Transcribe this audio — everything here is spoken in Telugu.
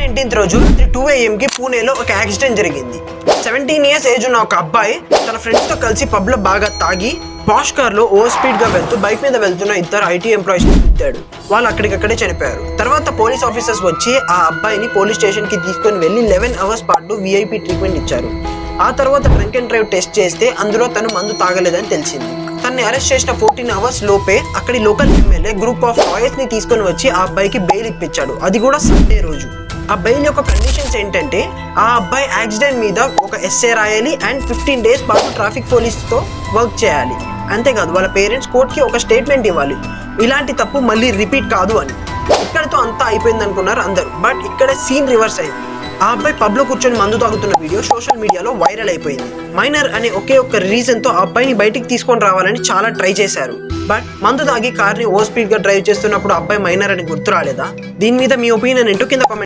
19th రోజు 2 AM కి పూణేలో ఒక యాక్సిడెంట్ జరిగింది. 17 years ఏజ్ ఉన్న ఒక అబ్బాయి తన ఫ్రెండ్స్ తో కలిసి పబ్ లో బాగా తాగి పాష్ కార్ లో ఓవర్ స్పీడ్ గా వెళ్తూ బైక్ మీద వెళ్తున్న ఇద్దరు IT ఎంప్లాయీస్ ని గుద్దాడు. వాళ్ళు అక్కడికక్కడే చనిపోయారు. తర్వాత పోలీస్ ఆఫీసర్స్ వచ్చి ఆ అబ్బాయిని పోలీస్ స్టేషన్ కి తీసుకొని వెళ్లి 11 hours పాటు VIP ట్రీట్మెంట్ ఇచ్చారు. ఆ తర్వాత డ్రంక్ అండ్ డ్రైవ్ టెస్ట్ చేస్తే అందులో తను మందు తాగలేదని తెలిసింది. తనని అరెస్ట్ చేసిన 14 hours లోపే అక్కడి local MLA group of lawyers ని తీసుకొని వచ్చి ఆ అబ్బాయికి బెయిల్ ఇప్పించాడు. అది కూడా సండే రోజు. ఆ బెయిల్ యొక్క కండిషన్స్ ఏంటంటే ఆ అబ్బాయి యాక్సిడెంట్ మీద ఒక essay రాయాలి అండ్ 15 days పాటు ట్రాఫిక్ పోలీస్ తో వర్క్ చేయాలి. అంతేకాదు వాళ్ళ పేరెంట్స్ కోర్టుకి ఒక స్టేట్మెంట్ ఇవ్వాలి, ఇలాంటి తప్పు మళ్ళీ రిపీట్ కాదు అని. ఇక్కడతో అంతా అయిపోయింది అనుకున్నారు అందరూ. బట్ ఇక్కడ సీన్ రివర్స్ అయింది. ఆ అబ్బాయి పబ్ లో కూర్చొని మందు తాగుతున్న వీడియో సోషల్ మీడియాలో వైరల్ అయిపోయింది. మైనర్ అనే ఒకే ఒక్క రీజన్ తో ఆ అబ్బాయిని బయటికి తీసుకొని రావాలని చాలా ట్రై చేశారు. బట్ మందు తాగి కార్ ని ఓవర్ స్పీడ్ గా డ్రైవ్ చేస్తున్నప్పుడు అబ్బాయి మైనర్ అని గుర్తు రాలేదా? దీని మీద మీ ఒపీనియన్ ఏంటో కింద కామెంట్